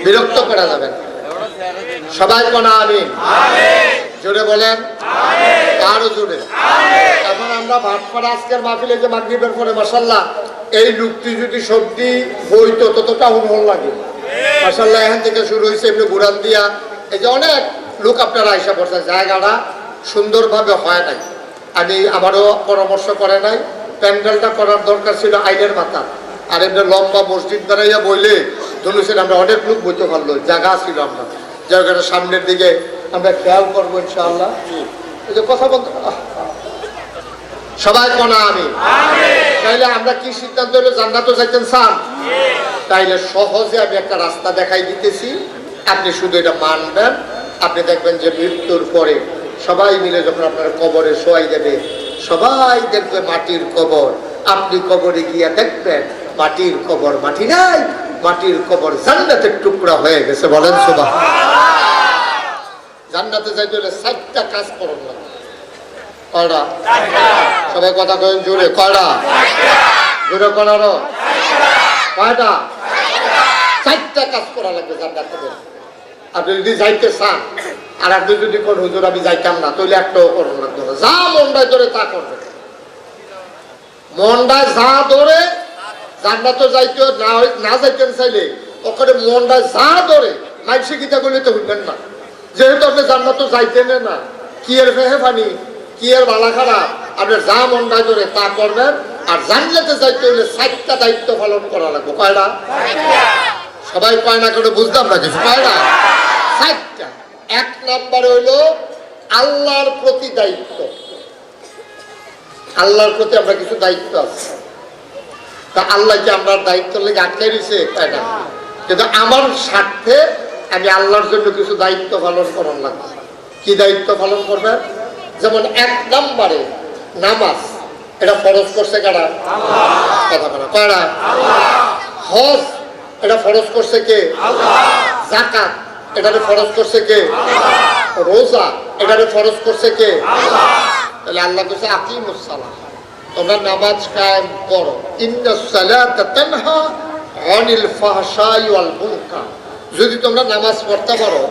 বিরক্ত করা যাবে না। সবাই কোনা আমিন, জোরে বলেন, আরো জোরে। এখন আমরা ভাটপাড়া আজকের মাহফিলে যে মাগরিবের পরে মাশাআল্লাহ এই লোকটি যদি সবজি বইতো ততটা হুনহুন লাগে মাশাআল্লাহ। এখান থেকে শুরু হয়েছে এমনি ঘুরান দিয়া, এই যে অনেক লোক আপনারা আইসা পড়ছেন। জায়গাটা সুন্দরভাবে হয় নাই, আমি আমারও পরামর্শ করে নাই। প্যান্ডেলটা করার দরকার ছিল আইনের মাথা, আর এমনি লম্বা মসজিদ দাঁড়াইয়া বইলে ধনুষের আমরা অনেক লোক বইতে পারলো, জায়গা ছিল আমরা জায়গাটা সামনের দিকে আমরা খেয়াল করবো ইনশাআল্লাহ। এই যে কথা বলতে সবাই কোনা আমি, তাইলে আমরা কি সিদ্ধান্ত হলো? জান্নাতে যাইতেন চান? তাইলে সহজে আমি একটা রাস্তা দেখাই দিতেছি, আপনি শুধু এটা মানবেন। আপনি দেখবেন যে মৃত্যুর পরে সবাই মিলে যখন আপনার কবরে শোয়াই দেবে, সবাই দেখবে মাটির কবর। আপনি কবরে গিয়া দেখবেন মাটির কবর মাটি নাই, মাটির কবর জান্নাতের টুকরা হয়ে গেছে। বলেন সুবহানাল্লাহ। জান্নাতে যাইতে হলে 4টা কাজ করুন না। কয়টা? সবাই কথা কয়েন জোরে। কয়টা? জোরে করারও কয়টা? 4টা কাজ করা লাগবে জান্নাতে। আপনি যদি যাইতে চান, আর আপনি যদি কোন হুজুর আমি যাইতাম না, তাহলে একটাও করুন লাগবে না। যা মনটায় ধরে তা করবে, মনটায় যা ধরে। জান্নাতে যাইতে না যাইতেন চাইলে ওখানে মনটায় যা ধরে মাইসে গীতা গুলি তো হইবেন না, যেহেতু আপনি জান্নাতে যাইতেন না। কি এর ফেহেফানি, কি এর বালা খারাপ, আপনি যা মনটায় ধরে তা করবেন। আর জান্নাতে যাইতে হইলে 4টা দায়িত্ব পালন করা লাগবে। কয়টা? সবাই কয় না করে বুঝতাম না কিছু। কয়টা? 4টা। 1 নম্বরে হইল আল্লাহর প্রতি দায়িত্ব। আল্লাহর প্রতি আমরা কিছু দায়িত্ব আছে, তা আল্লাহ কি আমরা দায়িত্ব লেগে আটকাই দিছে? তাই না, কিন্তু আমার স্বার্থে আমি আল্লাহর জন্য কিছু দায়িত্ব পালন করার লাগবে। কি দায়িত্ব পালন করবেন? যেমন 1 নম্বরে নামাজ, এটা ফরজ করছে কারা? কথা বলা কারা? হজ, এটা ফরজ করছে কে? যাকাত, এটারে ফরজ করছে কে? রোজা, এটারে ফরজ করছে কে? তাহলে আল্লাহ কইছে আকিমুস সালাহ, তোমরা নামাজ কায়েম করো। ইন্নাস সালাতা তানহা আনিল ফাহশাই ওয়াল মুনকার। যদি তোমরা নামাজ পড়তে পারো,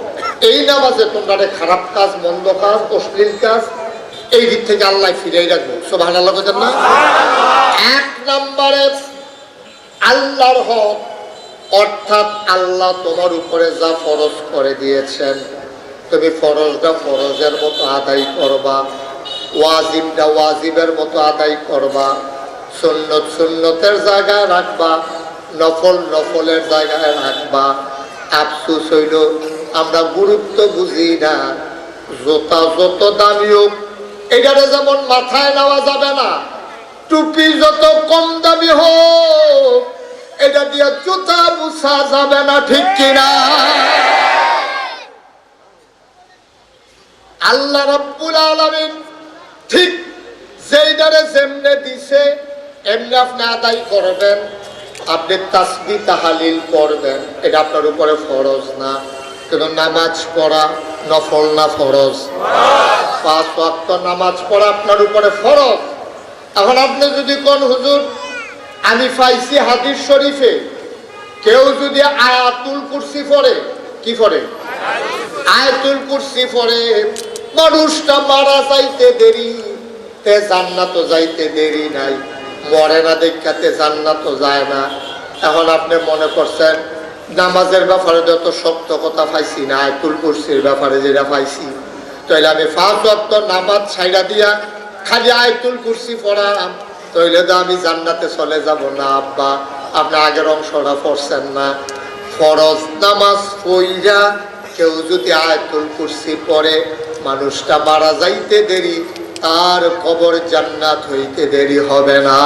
এই নামাজে তোমরা খারাপ কাজ, মন্দ কাজ, অশ্লীল কাজ এই দিক থেকে আল্লাহ ফিরাই রাখবো। সুবহানাল্লাহ বলেন না? 1 নম্বরে আল্লাহর হক, অর্থাৎ আল্লাহ তোমার উপরে যা ফরজ করে দিয়েছেন তুমি ফরজটা ফরজের মতো আদায় করবা, ওয়াজিবটা ওয়াজিবের মতো আদায় করবা, সুন্নত সুন্নতের জায়গায় রাখবা, নফল নফলের জায়গায় রাখবা। আফসোস হইল আমরা গুরুত্ব বুঝি না। জোতা যত দামি হোক এটারে যেমন মাথায় নেওয়া যাবে না, টুপি যত কম দামি হোক এটা দিয়ে জুতা মুছা যাবে না, ঠিক কিনা? আল্লাহ রাব্বুল আলামিন ঠিক যেইটারে যেমনে দিছে এমনি আপনি আদায় করবেন। আপনি তাসবিহ তাহলিল করবেন, এটা আপনার উপরে ফরজ না। কিন্তু নামাজ পড়া নফল না ফরজ? 5 ওয়াক্ত নামাজ পড়া আপনার উপরে ফরজ। এখন আপনি যদি কোন হুজুর আমি পাইছি হাদিস শরীফে কেউ যদি আয়াতুল কুরসি পড়ে, কি পড়ে? আয়াতুল কুরসি পড়ে, মানুষটা মারা যাইতে দেরি তে জান্নাতও যাইতে দেরি নাই, মরে না দেখাতে জান্নাতও যায় না। এখন আপনি মনে করছেন নামাজের ব্যাপারে যত শক্ত কথা পাইছি না, আয়াতুল কুরসির ব্যাপারে যেটা পাইছি, তাহলে আমি 5 ওয়াক্ত নামাজ ছাইড়া দিয়া খালি আয়াতুল কুরসি পড়াম, তাহলে তো আমি জান্নাতে চলে যাব না। আব্বা, আপনি আগের অংশটা পড়ছেন না। ফরজ নামাজ পড়া কেউ যদি আয়াতুল কুরসি পড়ে মানুষটা মারা যাইতে দেরি, তার কবর জান্নাত হইতে দেরি হবে না।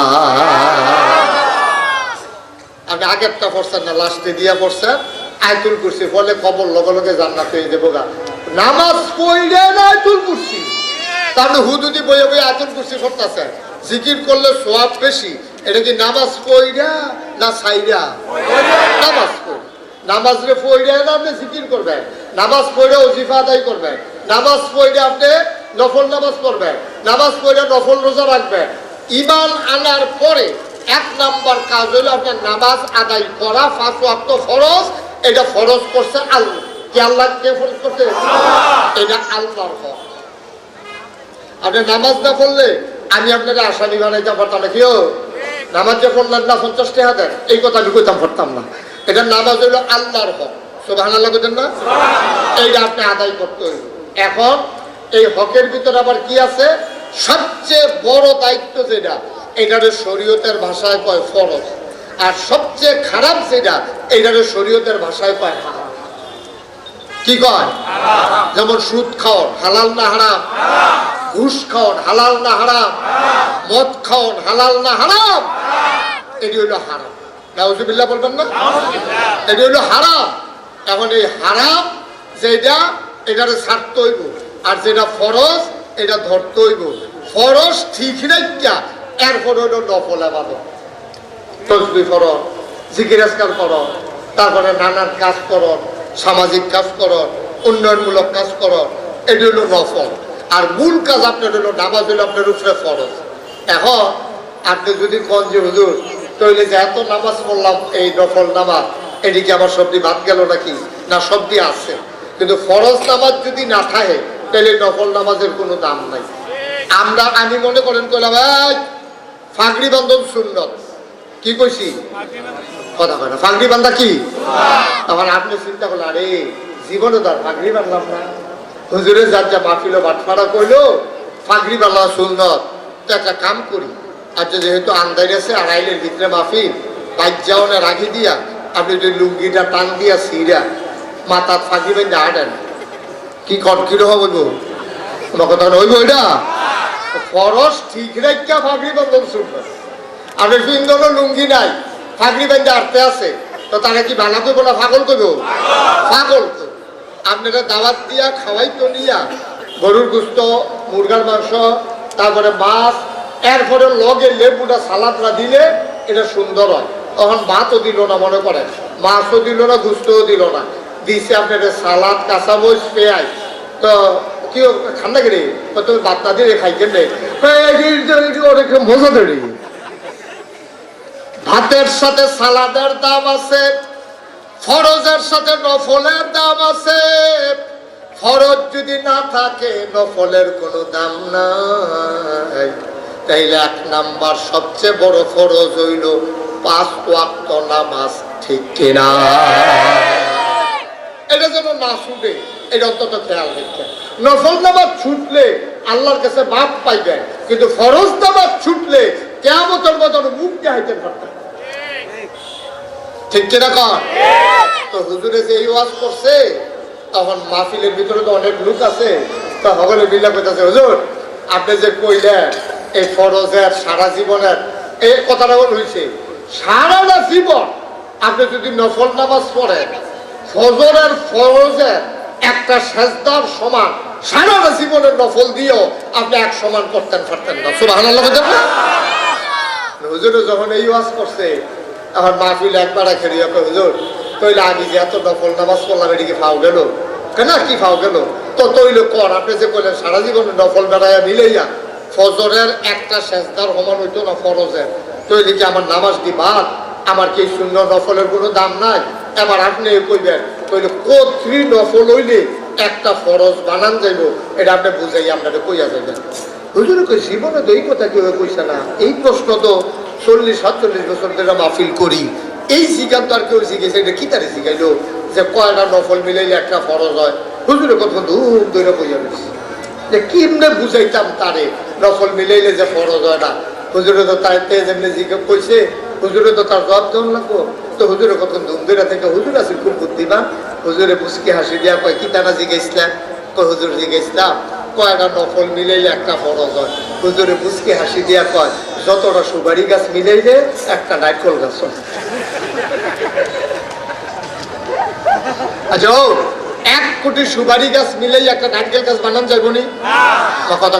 আপনি আগেরটা পড়ছেন না, লাস্টে দিয়া পড়ছেন আয়াতুল কুরসি পড়লে কবর লগে লগে জান্নাত হয়ে যাবো গা। নামাজ পড়লে না আয়াতুল কুরসি, তাহলে হুদুদি বইয়ে বইয়ে আয়াতুল কুরসি পড়তেছে, জিকির করলে সওয়াব বেশি। এটা কি নামাজ পড়া না ছাইরা? নামাজ পড়া। নামাজ রে পড়া না আপনি জিকির করবেন, নামাজ পড়ে ওজিফা আদায় করবেন, নামাজ পড়ে আপনি নফল নামাজ পড়বেন, নামাজ পড়ে নফল রোজা রাখবেন। ঈমান আনার পরে 1 নাম্বার কাজ হলো আপনার নামাজ আদায় করা, 5 ওয়াক্ত ফরজ। এটা ফরজ করছে আল্লাহ। কি আল্লাহ কে ফরজ করছে? এটা আল্লাহর হক। আপনি নামাজ না পড়লে আমি আপনাকে আসামি বানাইতে পারতাম না। কেউ নামাজ যে পড়লেন না 50 টাকা দেন, এই কথা আমি কইতাম পারতাম না। এটা নামাজ হইলো আল্লাহর হক। সুবহানাল্লাহ বলেন না? এইটা আপনি আদায় করতে হইবে। এখন এই হকের ভিতরে আবার কি আছে? সবচেয়ে বড় দায়িত্ব যেটা, এটারে শরীয়তের ভাষায় কয় ফরজ। আর সবচেয়ে খারাপ যেটা, এটারে শরীয়তের ভাষায় কয় হারাম। কি কয়? যেমন সুদ খাওয়ার হালাল না হারাম? ঘুষ খাওয়ার হালাল না হারাম? মদ খাওয়ার হালাল না হারাম? এটি হইল হারাম। নাউজুবিল্লাহ বলবেন না? এটি হইল হারাম। এখন এই হারাম যেটা, এটারে ছাড়তে হইব। আর যেটা ফরজ, এটা ধরতে হইব। ফরজ ঠিক রাখা, এরপর হইল নফল ইবাদত। তসবিহ করো, জিকির আজকার করো, তারপরে নানান কাজ করো, সামাজিক কাজ করো, উন্নয়নমূলক কাজ করো, এটি হইল নফল। আর মূল কাজ আপনার হলো নামাজ, হইল আপনার উপরে ফরজ। এখন আপনি যদি কোন যে হুজুর তৈলে যে এত নামাজ পড়লাম, এই নফল নামাজ, এদিকে আমার সবজি বাদ গেল নাকি? না, সবজি আছে, কিন্তু ফরজ নামাজ যদি না থাকে তাহলে নফল নামাজের কোনো দাম নাই। আমি মনে করেন কইলাম ভাই ফাগড়ি বান্ধন সুন্নত, কি কইছি? কথা কয় না, ফাগড়ি বান্ধা কি? তখন আপনি চিন্তা করলেন, আরে জীবনে তার ফাগড়ি বাঁধলাম না। হুজুরে যার যা মাহফিল বাটফাড়া কইলো ফাগড়ি বাঁধা সুন্নত, তো একটা কাম করি। আচ্ছা, যেহেতু আন্দাজ আছে আড়াইলের ভিতরে মাহফিল, বাইক যাওয়ানে রাখি দিয়া আপনি যদি লুঙ্গিটা টান দিয়া সিরা মাথার ফাঁকি বেঁধে হাঁটেন, কি কিরকম বলবো? তোমার কথা হইব? এটা ফরজ ঠিক রেখা ফাঁকড়ি বান্ধন শুনবে। আপনি সুন্দর লুঙ্গি নাই, ফাঁকড়ি বেঁধে হাঁটতে আছে, তো তারা কি বানা করবো না পাগল করবো? পাগল। আপনারা দাওয়াত দিয়া খাওয়াইতো নিয়া গরুর গোস্ত, মুরগার মাংস, তারপরে মাছ, এরপরে লগে লেবুটা সালাদটা দিলে এটা সুন্দর হয়। তখন ভাতও দিল না, মনে করেন মাছও দিল না, গুস্তও দিল না, দিছে আপনার সালাদ, কাঁচামরিচ, পেঁয়াজ। তো কি খান্না গেলে তুমি ভাত না দিয়ে খাই কেন? মজা ধরি। ভাতের সাথে সালাদের দাম আছে, ফরজের সাথে নফলের দাম আছে। ফরজ যদি না থাকে নফলের কোনো দাম নাই। তাইলে 1 নাম্বার সবচেয়ে বড় ফরজ হইল 5 ওয়াক্ত নামাজ, ঠিক কিনা? এটা যেন না ছুটে, এটা অন্তত খেয়াল রাখবেন। নফল নামাজ ছুটলে আল্লাহর কাছে মাপ পাইবেন, কিন্তু ফরজ নামাজ ছুটলে কিয়ামতের মধ্যে মুখ দেখাইতে পারবেন, ঠিক কিনা? কর তো হুজুরে যে এই ওয়াজ করছে, তখন মাহফিলের ভিতরে তো অনেক লোক আছে, তা সকলে মিলা কইতাছে, হুজুর আপনি যে কইলেন এই ফরজের সারা জীবনের, এই কথাটা হইছে সারাটা জীবন আপনি যদি নফল নামাজ পড়েন, ফজরের ফরজের একটা সেজদার সমান সারাটা জীবনের নফল দিয়েও আপনি এক সমান করতেন পারতেন না। সুবহানাল্লাহ। হুজুরে যখন এই ওয়াজ করছে, এখন মাহফিল একবার খেলিয়া কয়, হুজুর তৈলে আমি যে এত নফল নামাজ পড়লাম, এদিকে ফাও গেল কেন? কি ফাও গেল? তো তৈল কর, আপনি যে কইলেন সারা জীবনে নফল বেড়াইয়া মিলাইয়া ফজরের একটা সেজদার সমান হইতো না ফরজের, তৈলে কি আমার নামাজ দি বাদ? আমার কি শূন্য নফলের কোনো দাম নাই? এবার আপনি কইবেন তৈলে কত্রি নফল হইলে একটা ফরজ বানান যাইব, এটা আপনি বুঝাই আপনাকে কইয়া যাবেন। হুজুরে কই জীবনে তো এই কথা কেউ কইছে না। এই প্রশ্ন তো 40-47 বছর ধরে মাহফিল করি, এই জিজ্ঞান তো আর কেউ জিজ্ঞেস, এটা কি তারে জিজ্ঞাইলো যে কয়টা নফল মিলাইলে একটা ফরজ হয়? হুজুরে কত ধূম ধরে কইয়া গেছি যে কেমনে বুঝাইতাম তারে নফল মিলাইলে যে ফরজ হয় না। হুজুরে তো তাই যেমনি জিজ্ঞাসা কইছে, হুজুরে তো তার জবাব দেওয়ার লাগবো। তো হুজুরে কত ধুম ধরে থেকে, হুজুর আছে খুব বুদ্ধিমান। হুজুরে মুসকি হাসি দিয়া কয়, কি তারা জিজ্ঞাসলাম? কয় হুজুর জিজ্ঞাসলাম কয়টা নফল মিলাইলে একটা ফরজ হয়? হুজুরে মুসকি হাসি দিয়া কয়, যতটা সুপারি গাছ মিলাইলে একটা নারকেল গাছ হয়। আচ্ছা, 1 কোটি সুপারি গাছ মিলাই একটা নারকেল গাছ বানান যাইব নি? কথা